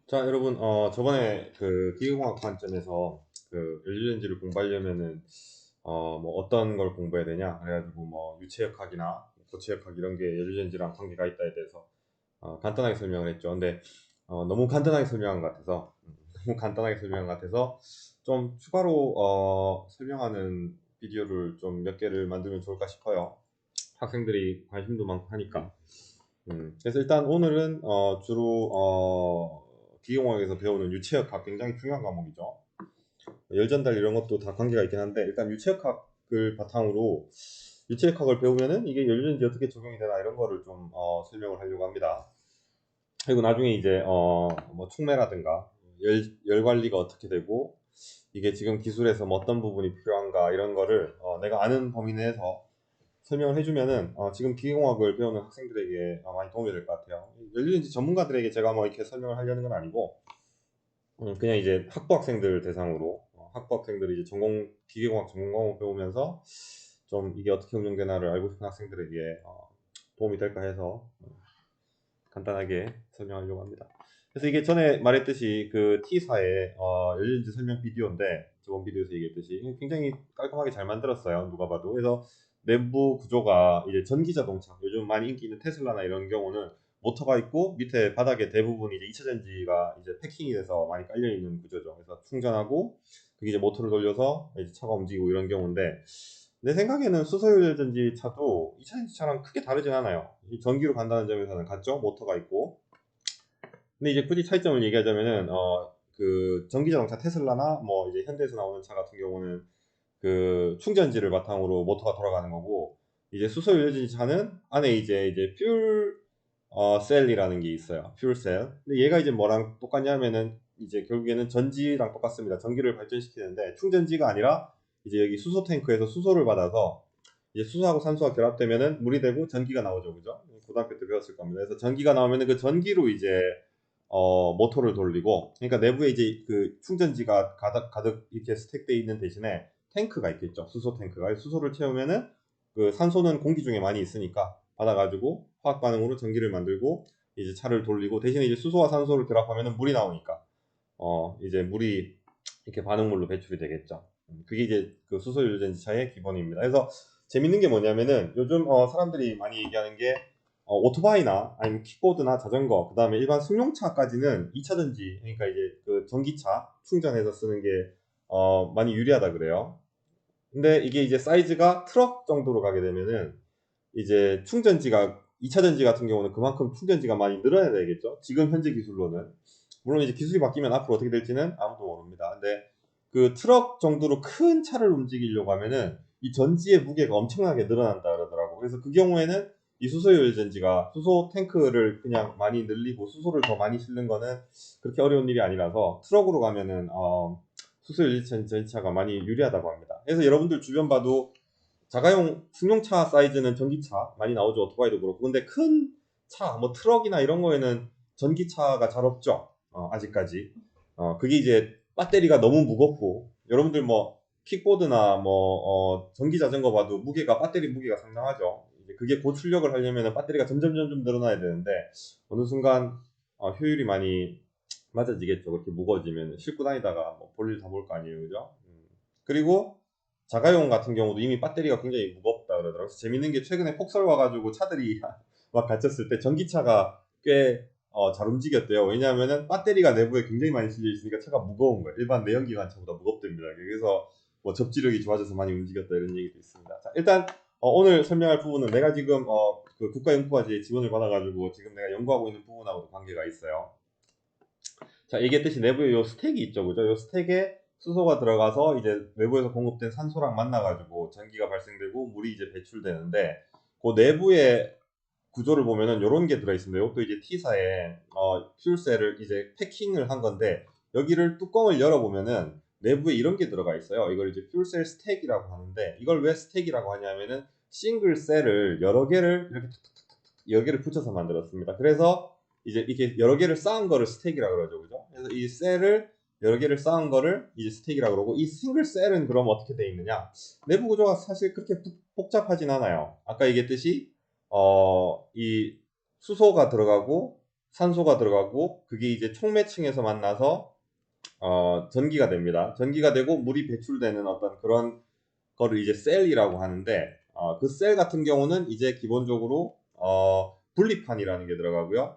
자, 여러분, 저번에 그 기계공학 관점에서 그 연료전지를 공부하려면은, 뭐 어떤 걸 공부해야 되냐? 그래가지고 뭐 유체역학이나 고체역학 이런 게 연료전지랑 관계가 있다에 대해서 간단하게 설명을 했죠. 근데 너무 간단하게 설명한 것 같아서, 너무 간단하게 설명한 것 같아서 좀 추가로 설명하는 비디오를 좀 몇 개를 만들면 좋을까 싶어요. 학생들이 관심도 많고 하니까. 그래서 일단 오늘은 주로 기계공학에서 배우는 유체역학 굉장히 중요한 과목이죠. 열전달 이런 것도 다 관계가 있긴 한데 일단 유체역학을 바탕으로 유체역학을 배우면은 이게 연료전지 어떻게 적용이 되나 이런 거를 좀 설명을 하려고 합니다. 그리고 나중에 이제 뭐 촉매라든가 열 관리가 어떻게 되고 이게 지금 기술에서 뭐 어떤 부분이 필요한가 이런 거를 내가 아는 범위 내에서 설명을 해주면은 지금 기계공학을 배우는 학생들에게 많이 도움이 될 것 같아요. 연료전지 전문가들에게 제가 뭐 이렇게 설명을 하려는 건 아니고 그냥 이제 학부 학생들 대상으로 학부 학생들이 이제 전공 기계공학 전공 과목 배우면서 좀 이게 어떻게 운영되나를 알고 싶은 학생들에게 도움이 될까 해서 간단하게 설명하려고 합니다. 그래서 이게 전에 말했듯이 그 T사의 연료전지 설명 비디오인데 저번 비디오에서 얘기했듯이 굉장히 깔끔하게 잘 만들었어요. 누가 봐도. 그래서 내부 구조가 이제 전기 자동차, 요즘 많이 인기 있는 테슬라나 이런 경우는 모터가 있고 밑에 바닥에 대부분 이제 2차 전지가 이제 패킹이 돼서 많이 깔려 있는 구조죠. 그래서 충전하고 그게 이제 모터를 돌려서 이제 차가 움직이고 이런 경우인데 내 생각에는 수소유 전지 차도 2차 전지 차랑 크게 다르진 않아요. 이 전기로 간다는 점에서는 같죠. 모터가 있고. 근데 이제 굳이 차이점을 얘기하자면은 그 전기 자동차 테슬라나 뭐 이제 현대에서 나오는 차 같은 경우는 그 충전지를 바탕으로 모터가 돌아가는 거고 이제 수소 연료전지 차는 안에 이제 퓨얼 셀이라는 게 있어요. 퓨얼 셀. 근데 얘가 이제 뭐랑 똑같냐면은 이제 결국에는 전지랑 똑같습니다. 전기를 발전시키는데 충전지가 아니라 이제 여기 수소 탱크에서 수소를 받아서 이제 수소하고 산소가 결합되면은 물이 되고 전기가 나오죠, 그죠? 고등학교 때 배웠을 겁니다. 그래서 전기가 나오면은 그 전기로 이제 모터를 돌리고, 그러니까 내부에 이제 그 충전지가 가득 이렇게 스택되어 있는 대신에 탱크가 있겠죠. 수소 탱크가. 수소를 채우면은 그 산소는 공기 중에 많이 있으니까 받아가지고 화학 반응으로 전기를 만들고 이제 차를 돌리고 대신에 이제 수소와 산소를 결합하면은 물이 나오니까 이제 물이 이렇게 반응물로 배출이 되겠죠. 그게 이제 그 수소 유전지차의 기본입니다. 그래서 재밌는 게 뭐냐면은 요즘 사람들이 많이 얘기하는 게 오토바이나 아니면 킥보드나 자전거 그다음에 일반 승용차까지는 2차 전지 그러니까 이제 그 전기차 충전해서 쓰는 게 많이 유리하다 그래요. 근데 이게 이제 사이즈가 트럭 정도로 가게 되면은 이제 충전지가 2차 전지 같은 경우는 그만큼 충전지가 많이 늘어야 되겠죠. 지금 현재 기술로는. 물론 이제 기술이 바뀌면 앞으로 어떻게 될지는 아무도 모릅니다. 근데 그 트럭 정도로 큰 차를 움직이려고 하면은 이 전지의 무게가 엄청나게 늘어난다 그러더라고. 그래서 그 경우에는 이 수소열 전지가 수소 탱크를 그냥 많이 늘리고 수소를 더 많이 실는 거는 그렇게 어려운 일이 아니라서 트럭으로 가면은 수소열 전지차가 많이 유리하다고 합니다. 그래서 여러분들 주변 봐도 자가용 승용차 사이즈는 전기차 많이 나오죠. 오토바이도 그렇고. 근데 큰 차, 뭐 트럭이나 이런 거에는 전기차가 잘 없죠. 아직까지. 그게 이제 배터리가 너무 무겁고, 여러분들 뭐 킥보드나 뭐 전기 자전거 봐도 무게가 배터리 무게가 상당하죠. 이제 그게 고출력을 하려면 배터리가 점점 늘어나야 되는데 어느 순간 효율이 많이 맞아지겠죠. 그렇게 무거워지면 싣고 다니다가 뭐 볼일 다 볼 거 아니에요, 그죠? 그리고 자가용 같은 경우도 이미 배터리가 굉장히 무겁다 그러더라고요. 그래서 재밌는 게 최근에 폭설 와가지고 차들이 막 갇혔을 때 전기차가 꽤 잘 움직였대요. 왜냐하면은 배터리가 내부에 굉장히 많이 실려 있으니까 차가 무거운 거예요. 일반 내연기관차보다 무겁답니다. 그래서 뭐 접지력이 좋아져서 많이 움직였다 이런 얘기도 있습니다. 자, 일단 오늘 설명할 부분은 내가 지금 그 국가연구과제에 지원을 받아가지고 지금 내가 연구하고 있는 부분하고도 관계가 있어요. 자, 얘기했듯이 내부에 요 스택이 있죠, 그죠? 요 스택에 수소가 들어가서 이제 외부에서 공급된 산소랑 만나가지고 전기가 발생되고 물이 이제 배출되는데 그 내부의 구조를 보면은 요런 게 들어있습니다. 이것도 이제 T사의 퓨얼셀을 이제 패킹을 한 건데 여기를 뚜껑을 열어보면은 내부에 이런 게 들어가 있어요. 이걸 이제 퓨얼셀 스택이라고 하는데 이걸 왜 스택이라고 하냐면은 싱글 셀을 여러 개를 이렇게 여러 개를 붙여서 만들었습니다. 그래서 이제 이렇게 여러 개를 쌓은 거를 스택이라고 그러죠, 그죠? 그래서 이 셀을 여러 개를 쌓은 거를 이제 스택이라고 그러고 이 싱글 셀은 그럼 어떻게 돼 있느냐? 내부 구조가 사실 그렇게 복잡하진 않아요. 아까 얘기했듯이 이 수소가 들어가고 산소가 들어가고 그게 이제 촉매층에서 만나서 전기가 됩니다. 전기가 되고 물이 배출되는 어떤 그런 거를 이제 셀이라고 하는데 그 셀 같은 경우는 이제 기본적으로 분리판이라는 게 들어가고요.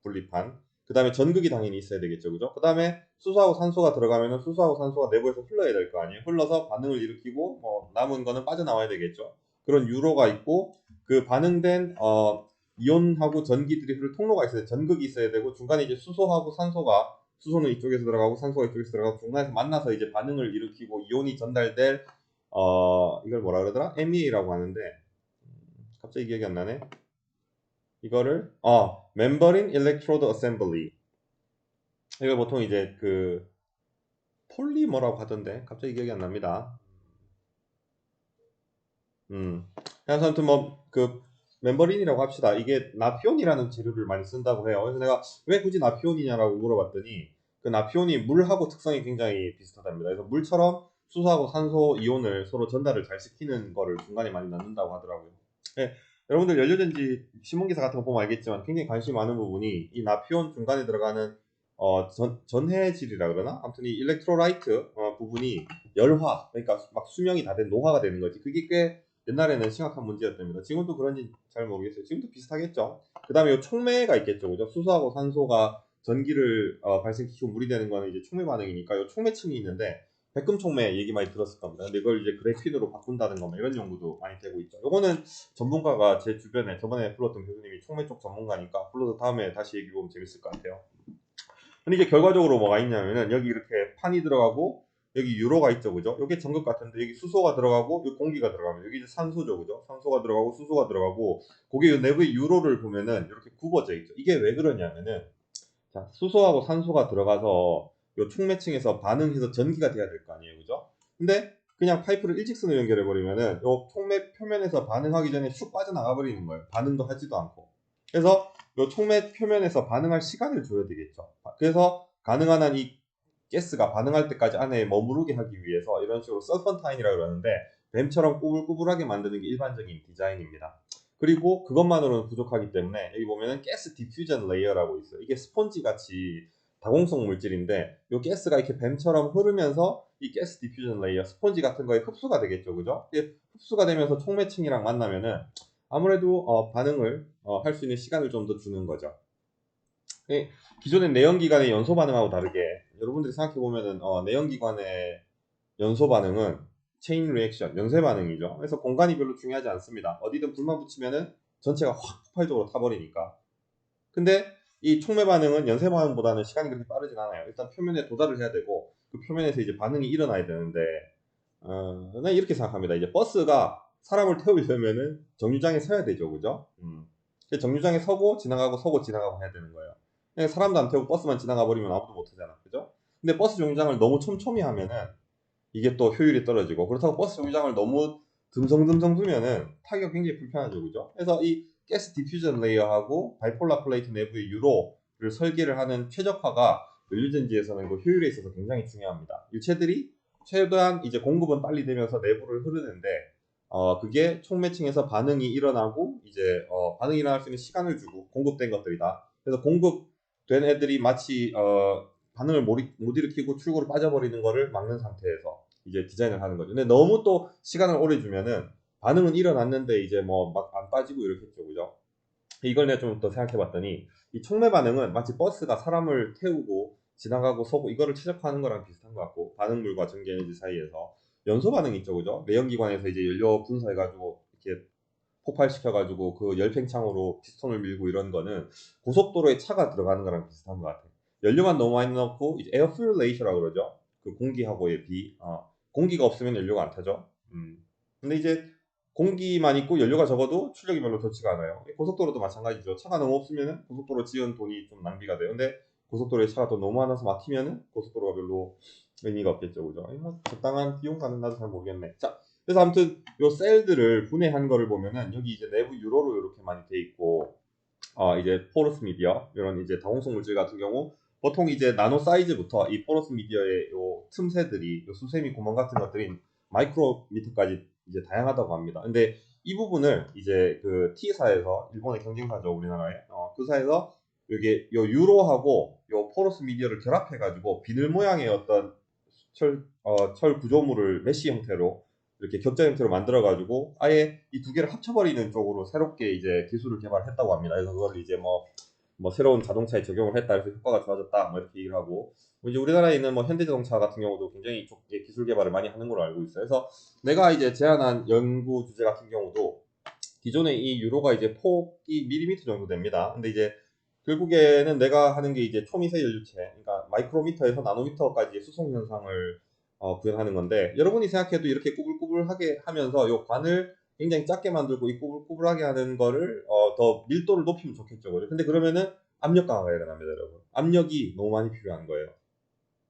분리판. 그 다음에 전극이 당연히 있어야 되겠죠. 그죠? 그 다음에 수소하고 산소가 들어가면은 수소하고 산소가 내부에서 흘러야 될 거 아니에요. 흘러서 반응을 일으키고 뭐 남은 거는 빠져나와야 되겠죠. 그런 유로가 있고 그 반응된 이온하고 전기들이 흐를 통로가 있어야 돼. 전극이 있어야 되고 중간에 이제 수소하고 산소가 수소는 이쪽에서 들어가고 산소가 이쪽에서 들어가고 중간에서 만나서 이제 반응을 일으키고 이온이 전달될 이걸 뭐라 그러더라? MEA라고 하는데 갑자기 기억이 안 나네. 이거를 Membrane Electrode Assembly. 이걸 보통 이제 그 폴리머라고 하던데 갑자기 기억이 안 납니다. 그래서 아무튼 뭐 그 멤버린이라고 합시다. 이게 나피온이라는 재료를 많이 쓴다고 해요. 그래서 내가 왜 굳이 나피온이냐라고 물어봤더니 그 나피온이 물하고 특성이 굉장히 비슷하답니다. 그래서 물처럼 수소하고 산소 이온을 서로 전달을 잘 시키는 거를 중간에 많이 넣는다고 하더라고요. 네, 여러분들 연료전지 신문기사 같은 거 보면 알겠지만 굉장히 관심이 많은 부분이 이 나피온 중간에 들어가는 전해질이라 그러나? 아무튼 이 일렉트로라이트 부분이 열화, 그러니까 막 수명이 다 된 노화가 되는 거지. 그게 꽤 옛날에는 심각한 문제였답니다. 지금도 그런지 잘 모르겠어요. 지금도 비슷하겠죠. 그 다음에 요 촉매가 있겠죠. 그죠? 수소하고 산소가 전기를 발생시키고 물이 되는 거는 이제 촉매 반응이니까 요 촉매층이 있는데 백금 촉매 얘기 많이 들었을 겁니다. 근데 이걸 이제 그래핀으로 바꾼다는 거 이런 연구도 많이 되고 있죠. 요거는 전문가가 제 주변에 저번에 불렀던 교수님이 촉매 쪽 전문가니까 불러서 다음에 다시 얘기 보면 재밌을 것 같아요. 근데 이제 결과적으로 뭐가 있냐면은 여기 이렇게 판이 들어가고 여기 유로가 있죠, 그죠? 여기 전극 같은데 여기 수소가 들어가고 여기 공기가 들어가면 여기 이제 산소죠, 그죠? 산소가 들어가고 수소가 들어가고 거기 내부의 유로를 보면은 이렇게 굽어져 있죠. 이게 왜 그러냐면은 자, 수소하고 산소가 들어가서 요 촉매층에서 반응해서 전기가 돼야 될 거 아니에요, 그죠? 근데 그냥 파이프를 일직선으로 연결해 버리면은 요 촉매 표면에서 반응하기 전에 슉 빠져나가 버리는 거예요. 반응도 하지도 않고. 그래서 요 촉매 표면에서 반응할 시간을 줘야 되겠죠. 그래서 가능한 한 이 가스가 반응할 때까지 안에 머무르게 하기 위해서 이런 식으로 서펀타인이라고 그러는데 뱀처럼 꾸불꾸불하게 만드는 게 일반적인 디자인입니다. 그리고 그것만으로는 부족하기 때문에 여기 보면은 가스 디퓨전 레이어라고 있어요. 이게 스펀지 같이 다공성 물질인데 이 가스가 이렇게 뱀처럼 흐르면서 이 가스 디퓨전 레이어 스펀지 같은 거에 흡수가 되겠죠, 그죠? 이게 흡수가 되면서 촉매층이랑 만나면은 아무래도 반응을 할 수 있는 시간을 좀 더 주는 거죠. 기존의 내연기관의 연소 반응하고 다르게 여러분들이 생각해 보면은 내연기관의 연소 반응은 체인 리액션, 연쇄 반응이죠. 그래서 공간이 별로 중요하지 않습니다. 어디든 불만 붙이면은 전체가 확 폭발적으로 타버리니까. 근데 이 촉매 반응은 연쇄 반응보다는 시간이 그렇게 빠르진 않아요. 일단 표면에 도달을 해야 되고 그 표면에서 이제 반응이 일어나야 되는데 난 이렇게 생각합니다. 이제 버스가 사람을 태우려면은 정류장에 서야 되죠, 그죠? 정류장에 서고 지나가고 서고 지나가고 해야 되는 거예요. 그냥 사람도 안 태우고 버스만 지나가 버리면 아무도 못 하잖아, 그죠? 근데 버스 정류장을 너무 촘촘히 하면은 이게 또 효율이 떨어지고 그렇다고 버스 정류장을 너무 듬성듬성 두면은 타기가 굉장히 불편하죠, 그죠? 그래서 이 가스 디퓨전 레이어하고 바이폴라 플레이트 내부의 유로를 설계를 하는 최적화가 연료전지에서는 그 효율에 있어서 굉장히 중요합니다. 유체들이 최대한 이제 공급은 빨리 되면서 내부를 흐르는데 그게 촉매층에서 반응이 일어나고 이제 반응이 일어날 수 있는 시간을 주고 공급된 것들이다. 그래서 공급된 애들이 마치 반응을 못 일으키고 출구로 빠져버리는 거를 막는 상태에서 이제 디자인을 하는 거죠. 근데 너무 또 시간을 오래 주면은 반응은 일어났는데 이제 뭐 막 안 빠지고 이렇겠죠, 그죠? 이걸 내가 좀 더 생각해 봤더니 이 촉매 반응은 마치 버스가 사람을 태우고 지나가고 서고 이거를 최적화하는 거랑 비슷한 것 같고 반응물과 전기 에너지 사이에서 연소 반응 있죠, 그죠? 내연기관에서 이제 연료 분사해 가지고 이렇게 폭발시켜 가지고 그 열팽창으로 피스톤을 밀고 이런 거는 고속도로에 차가 들어가는 거랑 비슷한 것 같아요. 연료만 너무 많이 넣고 이제 에어 퓨얼 레이셔라고 그러죠. 그 공기하고의 비. 공기가 없으면 연료가 안 타죠. 근데 이제 공기만 있고 연료가 적어도 출력이 별로 좋지가 않아요. 고속도로도 마찬가지죠. 차가 너무 없으면은 고속도로 지은 돈이 좀 낭비가 돼요. 근데 고속도로에 차가 또 너무 많아서 막히면은 고속도로가 별로 의미가 없겠죠, 그죠? 뭐 적당한 비용 가는 나도 잘 모르겠네. 자, 그래서 아무튼 요 셀들을 분해한 거를 보면은 여기 이제 내부 유로로 이렇게 많이 돼 있고 이제 포러스 미디어 이런 이제 다공성 물질 같은 경우 보통 이제 나노 사이즈부터 이 포러스 미디어의 요 틈새들이 요 수세미 구멍 같은 것들이 마이크로미터까지 이제 다양하다고 합니다. 근데 이 부분을 이제 그 T사에서 일본의 경쟁사죠, 우리나라에 그 사에서 이게 요 유로하고 요 포러스 미디어를 결합해가지고 비늘 모양의 어떤 철 구조물을 메쉬 형태로 이렇게 격자 형태로 만들어가지고 아예 이 두 개를 합쳐버리는 쪽으로 새롭게 이제 기술을 개발했다고 합니다. 그래서 그걸 이제 뭐 새로운 자동차에 적용을 했다 해서 효과가 좋아졌다 뭐 이렇게 얘기를 하고 뭐 이제 우리나라에 있는 뭐 현대자동차 같은 경우도 굉장히 이쪽에 기술 개발을 많이 하는 걸로 알고 있어요. 그래서 내가 이제 제안한 연구 주제 같은 경우도 기존에 이 유로가 이제 폭이 밀리미터 정도 됩니다. 근데 이제 결국에는 내가 하는 게 이제 초미세 연료체, 그러니까 마이크로미터에서 나노미터까지 수송 현상을 구현하는 건데 여러분이 생각해도 이렇게 꾸불꾸불하게 하면서 요 관을 굉장히 작게 만들고 이 꾸불꾸불하게 하는 거를 더 밀도를 높이면 좋겠죠. 그죠? 근데 그러면은 압력 강화가 일어납니다, 여러분. 압력이 너무 많이 필요한 거예요.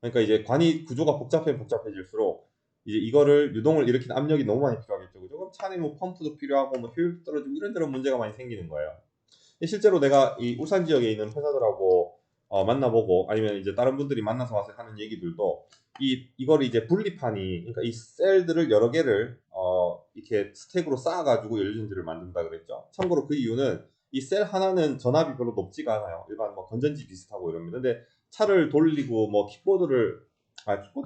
그러니까 이제 관이 구조가 복잡하면 복잡해질수록 이제 이거를 유동을 일으키는 압력이 너무 많이 필요하겠죠. 그죠? 그럼 차내 뭐 펌프도 필요하고 뭐 효율도 떨어지고 이런저런 문제가 많이 생기는 거예요. 실제로 내가 이 울산 지역에 있는 회사들하고 만나보고 아니면 이제 다른 분들이 만나서 와서 하는 얘기들도 이거를 이제 분리판이 그러니까 이 셀들을 여러 개를 이렇게 스택으로 쌓아가지고 연료전지를 만든다 그랬죠. 참고로 그 이유는 이 셀 하나는 전압이 별로 높지가 않아요. 일반 뭐 건전지 비슷하고 이럽니다. 근데 차를 돌리고 뭐 킥보드는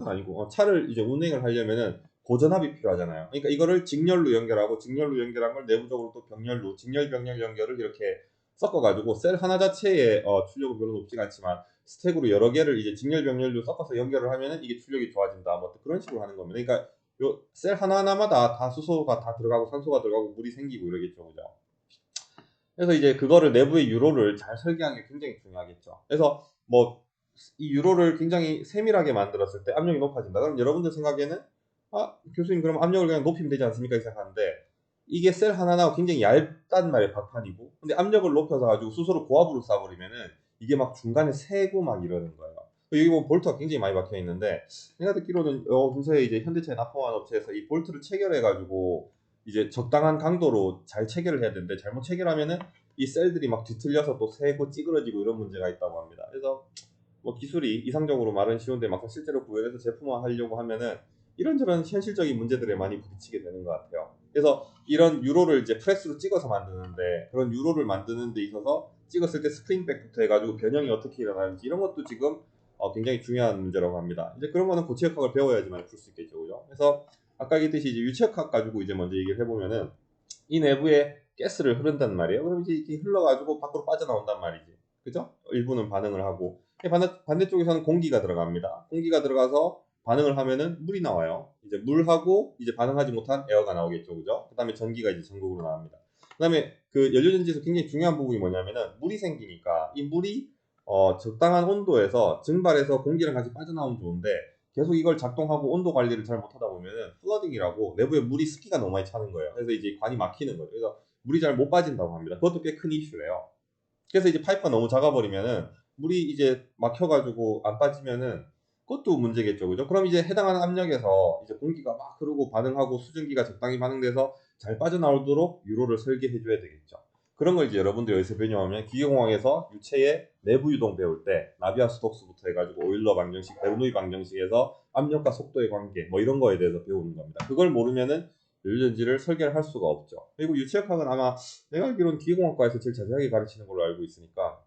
아니고 차를 이제 운행을 하려면은 고전압이 필요하잖아요. 그러니까 이거를 직렬로 연결하고 직렬로 연결한 걸 내부적으로 또 병렬로 직렬 병렬 연결을 이렇게 섞어가지고 셀 하나 자체의 출력은 별로 높지가 않지만 스택으로 여러 개를 이제 직렬 병렬로 섞어서 연결을 하면은 이게 출력이 좋아진다. 뭐 그런 식으로 하는 겁니다. 그러니까 요 셀 하나하나마다 다 수소가 다 들어가고 산소가 들어가고 물이 생기고 이러겠죠, 그죠? 그래서 이제 그거를 내부의 유로를 잘 설계하는 게 굉장히 중요하겠죠. 그래서 뭐 이 유로를 굉장히 세밀하게 만들었을 때 압력이 높아진다. 그럼 여러분들 생각에는 교수님 그럼 압력을 그냥 높이면 되지 않습니까? 이렇게 생각하는데 이게 셀 하나가 굉장히 얇단 말이에요, 박판이고. 근데 압력을 높여서 가지고 수소를 고압으로 쏴버리면은 이게 막 중간에 새고 막 이러는 거예요. 여기 보면 볼트가 굉장히 많이 박혀 있는데 내가 듣기로는 근처에 이제 현대차에 납품한 업체에서 이 볼트를 체결해 가지고 이제 적당한 강도로 잘 체결을 해야 되는데 잘못 체결하면은 이 셀들이 막 뒤틀려서 또 새고 찌그러지고 이런 문제가 있다고 합니다. 그래서 뭐 기술이 이상적으로 말은 쉬운데 막상 실제로 구현해서 제품화하려고 하면은 이런저런 현실적인 문제들에 많이 부딪히게 되는 것 같아요. 그래서 이런 유로를 이제 프레스로 찍어서 만드는데 그런 유로를 만드는 데 있어서 찍었을 때 스프링백부터 해가지고 변형이 어떻게 일어나는지 이런 것도 지금 굉장히 중요한 문제라고 합니다. 이제 그런 거는 고체역학을 배워야지만 풀 수 있겠죠, 그죠? 그래서 아까 얘기했듯이 이제 유체역학 가지고 이제 먼저 얘기를 해보면은 이 내부에 가스를 흐른단 말이에요. 그럼 이제 이렇게 흘러가지고 밖으로 빠져나온단 말이지. 그죠? 일부는 반응을 하고. 반대쪽에서는 공기가 들어갑니다. 공기가 들어가서 반응을 하면은 물이 나와요. 이제 물하고 이제 반응하지 못한 에어가 나오겠죠. 그죠? 그 다음에 전기가 이제 전극으로 나옵니다. 그 다음에 그 연료전지에서 굉장히 중요한 부분이 뭐냐면은 물이 생기니까 이 물이 적당한 온도에서 증발해서 공기랑 같이 빠져나오면 좋은데 계속 이걸 작동하고 온도 관리를 잘 못하다 보면은 플러딩이라고 내부에 물이 습기가 너무 많이 차는 거예요. 그래서 이제 관이 막히는 거예요. 그래서 물이 잘 못 빠진다고 합니다. 그것도 꽤 큰 이슈래요. 그래서 이제 파이프가 너무 작아버리면은 물이 이제 막혀가지고 안 빠지면은 그것도 문제겠죠, 그죠? 그럼 이제 해당하는 압력에서 이제 공기가 막 흐르고 반응하고 수증기가 적당히 반응돼서 잘 빠져나오도록 유로를 설계해줘야 되겠죠. 그런 걸 이제 여러분들 여기서 배우냐면 기계공학에서 유체의 내부 유동 배울 때 나비아 스톡스부터 해가지고 오일러 방정식, 베르노이 방정식에서 압력과 속도의 관계 뭐 이런 거에 대해서 배우는 겁니다. 그걸 모르면은 연료전지를 설계를 할 수가 없죠. 그리고 유체역학은 아마 내가 알기로는 기계공학과에서 제일 자세하게 가르치는 걸로 알고 있으니까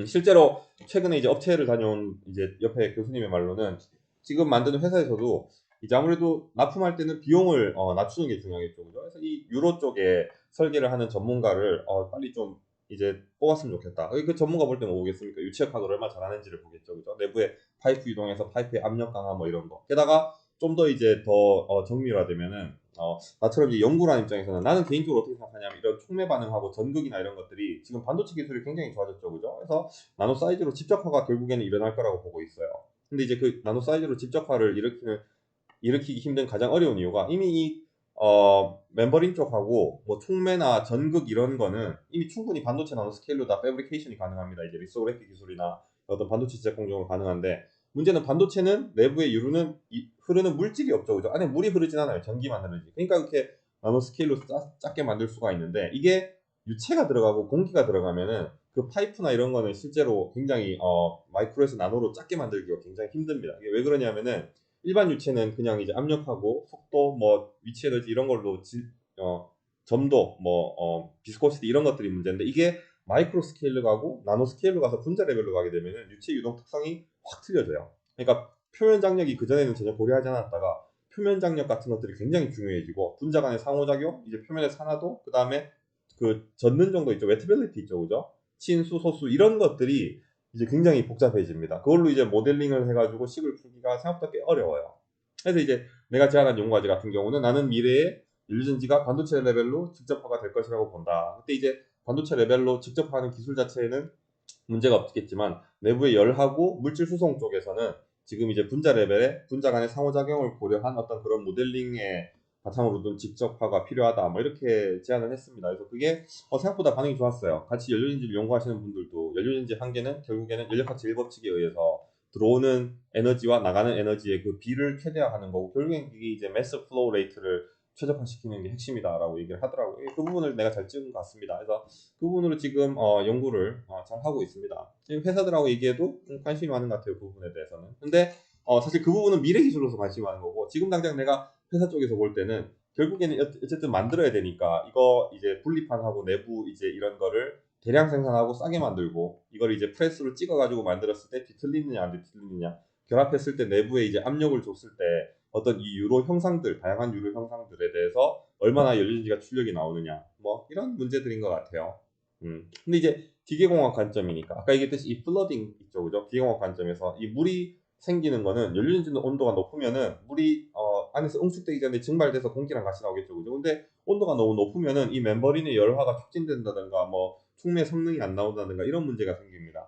실제로 최근에 이제 업체를 다녀온 이제 옆에 교수님의 말로는 지금 만드는 회사에서도 이제 아무래도 납품할 때는 비용을 낮추는 게 중요하겠죠. 그죠? 그래서 이 유로 쪽에 설계를 하는 전문가를 빨리 좀 이제 뽑았으면 좋겠다. 그 전문가 볼 때 뭐 보겠습니까? 유체역학을 얼마나 잘하는지를 보겠죠. 그죠? 내부에 파이프 유동해서 파이프의 압력 강화 뭐 이런 거. 게다가 좀 더 이제 더 정밀화되면은 나처럼 이제 연구를 하는 입장에서는 나는 개인적으로 어떻게 생각하냐면 이런 촉매 반응하고 전극이나 이런 것들이 지금 반도체 기술이 굉장히 좋아졌죠, 그죠? 그래서 나노 사이즈로 집적화가 결국에는 일어날 거라고 보고 있어요. 근데 이제 그 나노 사이즈로 집적화를 일으키기 힘든 가장 어려운 이유가 이미 이 멤버린 쪽하고 뭐 촉매나 전극 이런 거는 이미 충분히 반도체 나노 스케일로 다 패브리케이션이 가능합니다. 이제 리소그래피 기술이나 어떤 반도체 제작 공정으로 가능한데 문제는 반도체는 내부에 유르는 흐르는 물질이 없죠. 그죠? 안에 물이 흐르진 않아요. 전기만 흐르지. 그러니까 이렇게 나노 스케일로 작게 만들 수가 있는데 이게 유체가 들어가고 공기가 들어가면은 그 파이프나 이런 거는 실제로 굉장히 마이크로에서 나노로 작게 만들기가 굉장히 힘듭니다. 이게 왜 그러냐면은 일반 유체는 그냥 이제 압력하고 속도 뭐 위치 에너지 이런 걸로 점도 비스코시티 이런 것들이 문제인데 이게 마이크로 스케일로 가고 나노 스케일로 가서 분자 레벨로 가게 되면은 유체 유동 특성이 확 틀려져요. 그러니까 표면 장력이 그전에는 전혀 고려하지 않았다가 표면 장력 같은 것들이 굉장히 중요해지고 분자 간의 상호작용, 이제 표면의 산화도, 그 다음에 그 젖는 정도 있죠. 웨트빌리티 있죠. 그죠? 친수, 소수 이런 것들이 이제 굉장히 복잡해집니다. 그걸로 이제 모델링을 해가지고 식을 풀기가 생각보다 꽤 어려워요. 그래서 이제 내가 제안한 연구과제 같은 경우는 나는 미래에 연료전지가 반도체 레벨로 직접화가 될 것이라고 본다. 그때 이제 반도체 레벨로 직접화하는 기술 자체에는 문제가 없겠지만 내부의 열하고 물질 수송 쪽에서는 지금 이제 분자 레벨에 분자 간의 상호작용을 고려한 어떤 그런 모델링의 바탕으로 둔 직접화가 필요하다. 뭐 이렇게 제안을 했습니다. 그래서 그게 생각보다 반응이 좋았어요. 같이 연료전지를 연구하시는 분들도 연료전지 한계는 결국에는 연력학 제1법칙에 의해서 들어오는 에너지와 나가는 에너지의 그 비를 최대화하는 거고 결국엔 이게 이제 매스 플로우 레이트를 최적화시키는 게 핵심이다라고 얘기를 하더라고요. 그 부분을 내가 잘 찍은 것 같습니다. 그래서 그 부분으로 지금 연구를 잘 하고 있습니다. 지금 회사들하고 얘기해도 관심이 많은 것 같아요. 그 부분에 대해서는. 근데 사실 그 부분은 미래 기술로서 관심이 많은 거고 지금 당장 내가 회사 쪽에서 볼 때는 결국에는 어쨌든 만들어야 되니까 이거 이제 분리판하고 내부 이제 이런 거를 대량 생산하고 싸게 만들고 이걸 이제 프레스로 찍어가지고 만들었을 때 뒤틀리느냐 안 뒤틀리느냐 결합했을 때 내부에 이제 압력을 줬을 때 어떤 이 유로 형상들, 다양한 유로 형상들에 대해서 얼마나 연료전지가 출력이 나오느냐, 뭐 이런 문제들인 것 같아요. 근데 이제 기계공학 관점이니까 아까 얘기했듯이 이 플러딩 있죠, 그죠? 기계공학 관점에서 이 물이 생기는 거는 연료전지 온도가 높으면은 물이 안에서 응축되기 전에 증발돼서 공기랑 같이 나오겠죠, 그죠? 근데 온도가 너무 높으면은 이 멤버린의 열화가 촉진된다든가 뭐 충매 성능이 안 나온다든가 이런 문제가 생깁니다.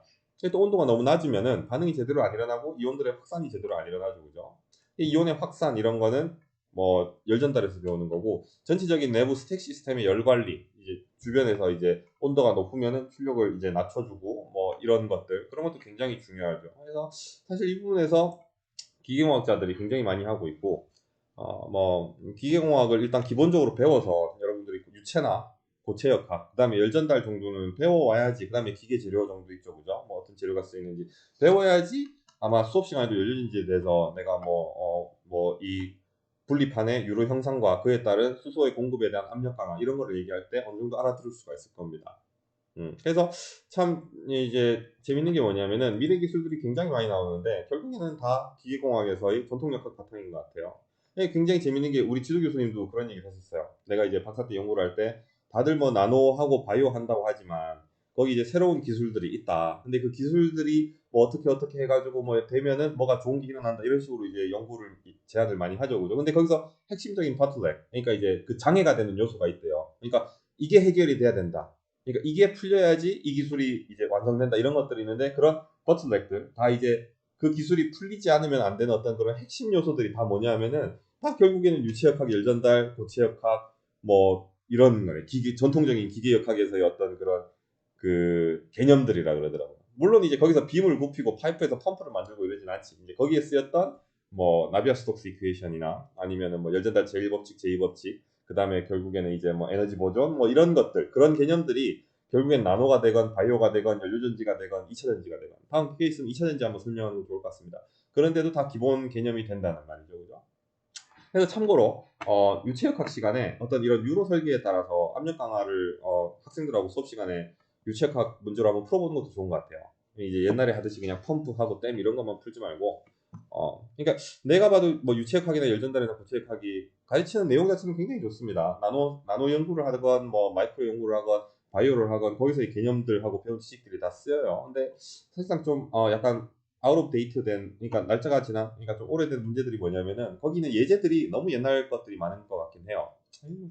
또 온도가 너무 낮으면은 반응이 제대로 안 일어나고 이온들의 확산이 제대로 안 일어나죠, 그죠? 이 이온의 확산 이런 거는 뭐 열전달에서 배우는 거고 전체적인 내부 스택 시스템의 열 관리 이제 주변에서 이제 온도가 높으면은 출력을 이제 낮춰주고 뭐 이런 것들 그런 것도 굉장히 중요하죠. 그래서 사실 이 부분에서 기계공학자들이 굉장히 많이 하고 있고 뭐 기계공학을 일단 기본적으로 배워서 여러분들이 유체나 고체역학 그다음에 열전달 정도는 배워와야지 그다음에 기계 재료 정도 있죠, 그죠? 뭐 어떤 재료가 쓰이는지 배워야지 아마 수업 시간에도 연료전지에 대해서 내가 뭐 이 분리판의 유로 형상과 그에 따른 수소의 공급에 대한 압력 강화 이런 거를 얘기할 때 어느 정도 알아들을 수가 있을 겁니다. 그래서 참 이제 재밌는 게 뭐냐면은 미래 기술들이 굉장히 많이 나오는데 결국에는 다 기계공학에서의 전통역학 바탕인 것 같아요. 굉장히 재밌는 게 우리 지도 교수님도 그런 얘기를 했었어요. 내가 이제 박사 때 연구를 할 때 다들 뭐 나노하고 바이오 한다고 하지만 거기 이제 새로운 기술들이 있다. 근데 그 기술들이 뭐 어떻게 해가지고 뭐 되면은 뭐가 좋은 게 일어난다 이런 식으로 이제 연구를 제안을 많이 하죠, 그죠? 근데 거기서 핵심적인 파트렉, 그러니까 이제 그 장애가 되는 요소가 있대요. 그러니까 이게 해결이 돼야 된다. 그러니까 이게 풀려야지 이 기술이 이제 완성된다 이런 것들이 있는데 그런 버틀렉들 다 이제 그 기술이 풀리지 않으면 안 되는 어떤 그런 핵심 요소들이 다 뭐냐면은 다 결국에는 유체역학, 열전달, 고체역학 뭐 이런 거예요. 전통적인 기계역학에서의 어떤 그런 그 개념들이라 그러더라고요. 물론 이제 거기서 빔을 굽히고 파이프에서 펌프를 만들고 이러진 않지. 이제 거기에 쓰였던 뭐 나비아 스톡스 이퀘이션이나 아니면은 뭐 열전달 제1법칙, 제2법칙 그 다음에 결국에는 이제 뭐 에너지 보존 뭐 이런 것들 그런 개념들이 결국엔 나노가 되건 바이오가 되건 연료전지가 되건 2차전지가 되건 다음 케이스는 2차전지 한번 설명하는 게 좋을 것 같습니다. 그런데도 다 기본 개념이 된다는 말이죠, 그죠? 그래서 참고로 유체역학 시간에 어떤 이런 유로 설계에 따라서 압력 강화를 학생들하고 수업 시간에 유체역학 문제로 한번 풀어보는 것도 좋은 것 같아요. 이제 옛날에 하듯이 그냥 펌프하고 댐 이런 것만 풀지 말고 그러니까 내가 봐도 뭐 유체역학이나 열전달이나 고체역학이 가르치는 내용 자체는 굉장히 좋습니다. 나노 연구를 하건 뭐 마이크로 연구를 하건 바이오를 하건 거기서의 개념들하고 배운 지식들이 다 쓰여요. 근데 사실상 좀 약간 아웃 오브 데이트 된 그러니까 날짜가 지난 그러니까 좀 오래된 문제들이 뭐냐면은 거기는 예제들이 너무 옛날 것들이 많은 것 같긴 해요.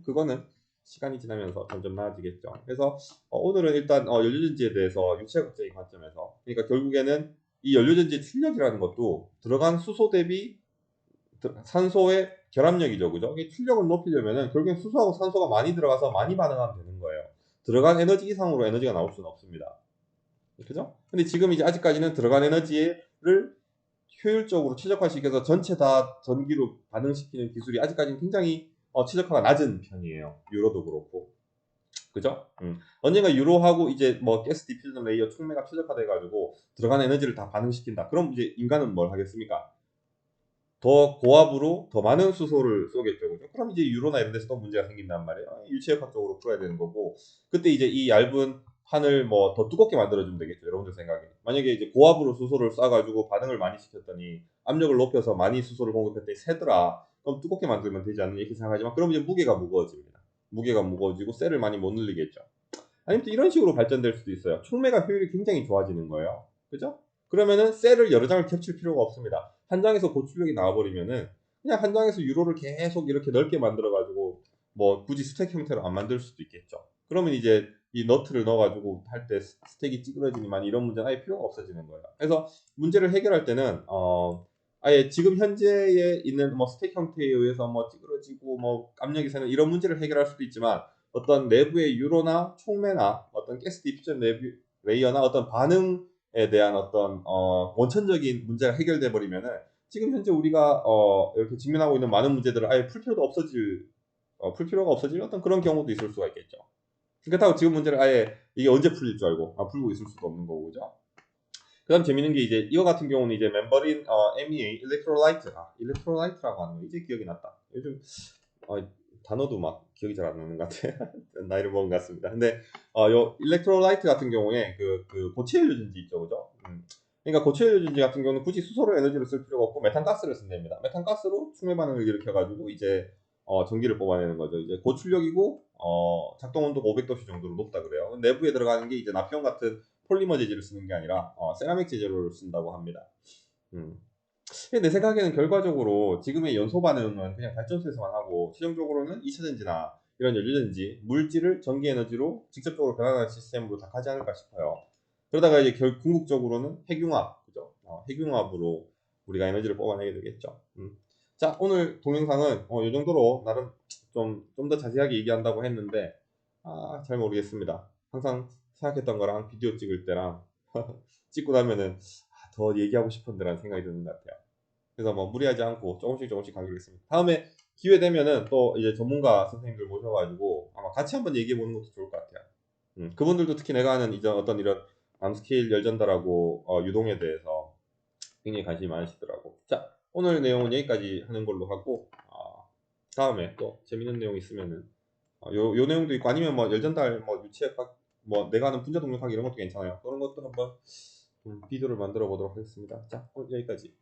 그거는 시간이 지나면서 점점 나아지겠죠. 그래서 오늘은 일단 연료전지에 대해서 유체학적인 관점에서 그러니까 결국에는 이 연료전지의 출력이라는 것도 들어간 수소 대비 산소의 결합력이죠, 그죠? 이 출력을 높이려면은 결국엔 수소하고 산소가 많이 들어가서 많이 반응하면 되는 거예요. 들어간 에너지 이상으로 에너지가 나올 수는 없습니다. 그죠? 근데 지금 이제 아직까지는 들어간 에너지를 효율적으로 최적화시켜서 전체 다 전기로 반응시키는 기술이 아직까지는 굉장히 최적화가 낮은 편이에요. 유로도 그렇고. 그죠? 언젠가 유로하고 이제 뭐 가스 디퓨전 레이어 촉매가 최적화돼가지고 들어간 에너지를 다 반응시킨다. 그럼 이제 인간은 뭘 하겠습니까? 더 고압으로 더 많은 수소를 쏘겠죠. 그죠? 그럼 이제 유로나 이런 데서 또 문제가 생긴단 말이에요. 유체역학적으로 풀어야 되는 거고. 그때 이제 이 얇은 판을 뭐 더 두껍게 만들어주면 되겠죠. 여러분들 생각에. 만약에 이제 고압으로 수소를 쏴가지고 반응을 많이 시켰더니 압력을 높여서 많이 수소를 공급했더니 새더라. 그럼 두껍게 만들면 되지 않느냐 이렇게 생각하지만 그럼 이제 무게가 무거워집니다. 무게가 무거워지고 셀을 많이 못 늘리겠죠. 아니면 또 이런 식으로 발전될 수도 있어요. 촉매가 효율이 굉장히 좋아지는 거예요. 그죠? 그러면은 셀을 여러 장을 겹칠 필요가 없습니다. 한 장에서 고출력이 나와버리면은 그냥 한 장에서 유로를 계속 이렇게 넓게 만들어가지고 뭐 굳이 스택 형태로 안 만들 수도 있겠죠. 그러면 이제 이 너트를 넣어가지고 할 때 스택이 찌그러지니만 이런 문제는 아예 필요가 없어지는 거예요. 그래서 문제를 해결할 때는 아예 지금 현재에 있는 뭐 스택 형태에 의해서 뭐 찌그러지고 뭐 압력이 새는 이런 문제를 해결할 수도 있지만 어떤 내부의 유로나 촉매나 어떤 가스 디퓨전 내부 레이어나 어떤 반응에 대한 어떤 원천적인 문제가 해결돼 버리면은 지금 현재 우리가 이렇게 직면하고 있는 많은 문제들을 아예 풀 필요가 없어질 어떤 그런 경우도 있을 수가 있겠죠. 그렇다고 지금 문제를 아예 이게 언제 풀릴 줄 알고 풀고 있을 수도 없는 거고, 그죠? 그다음 재밌는 게 이제 이거 같은 경우는 이제 멤버린 MEA 일렉트로라이트라고 하는 거 이제 기억이 났다. 요즘 어, 단어도 막 기억이 잘 안 나는 것 같아. 나이를 먹은 것 같습니다. 근데 요 일렉트로라이트 같은 경우에 그 고체 연료전지 있죠, 그죠? 그러니까 고체 연료전지 같은 경우는 굳이 수소로 에너지를 쓸 필요가 없고 메탄가스를 쓴답니다. 메탄가스로 충매 반응을 일으켜가지고 이제 전기를 뽑아내는 거죠. 이제 고출력이고 작동 온도가 500도씨 정도로 높다 그래요. 내부에 들어가는 게 이제 나피온 같은 폴리머 재질을 쓰는 게 아니라 세라믹 재질을 쓴다고 합니다. 음. 근데 내 생각에는 결과적으로 지금의 연소 반응은 그냥 발전소에서만 하고 최종적으로는 2차 전지나 이런 연료전지 물질을 전기 에너지로 직접적으로 변환하는 시스템으로 다 가지 않을까 싶어요. 그러다가 이제 궁극적으로는 핵융합, 그죠? 핵융합으로 우리가 에너지를 뽑아내게 되겠죠. 자, 오늘 동영상은 이 정도로 나름 좀 더 자세하게 얘기한다고 했는데 잘 모르겠습니다. 항상 생각했던 거랑 비디오 찍을 때랑 찍고 나면은 더 얘기하고 싶은데라는 생각이 드는 것 같아요. 그래서 뭐 무리하지 않고 조금씩 가기로 했습니다. 다음에 기회 되면은 또 이제 전문가 선생님들 모셔가지고 아마 같이 한번 얘기해 보는 것도 좋을 것 같아요. 그분들도 특히 내가 아는 어떤 이런 암스케일 열전달하고 유동에 대해서 굉장히 관심이 많으시더라고. 자, 오늘 내용은 여기까지 하는 걸로 하고 다음에 또 재밌는 내용 있으면은 요 내용도 있고 아니면 뭐 열전달 뭐 유체학 뭐 내가 아는 분자 동력학 이런 것도 괜찮아요. 그런 것도 한번 비디오를 만들어 보도록 하겠습니다. 자, 오늘 여기까지.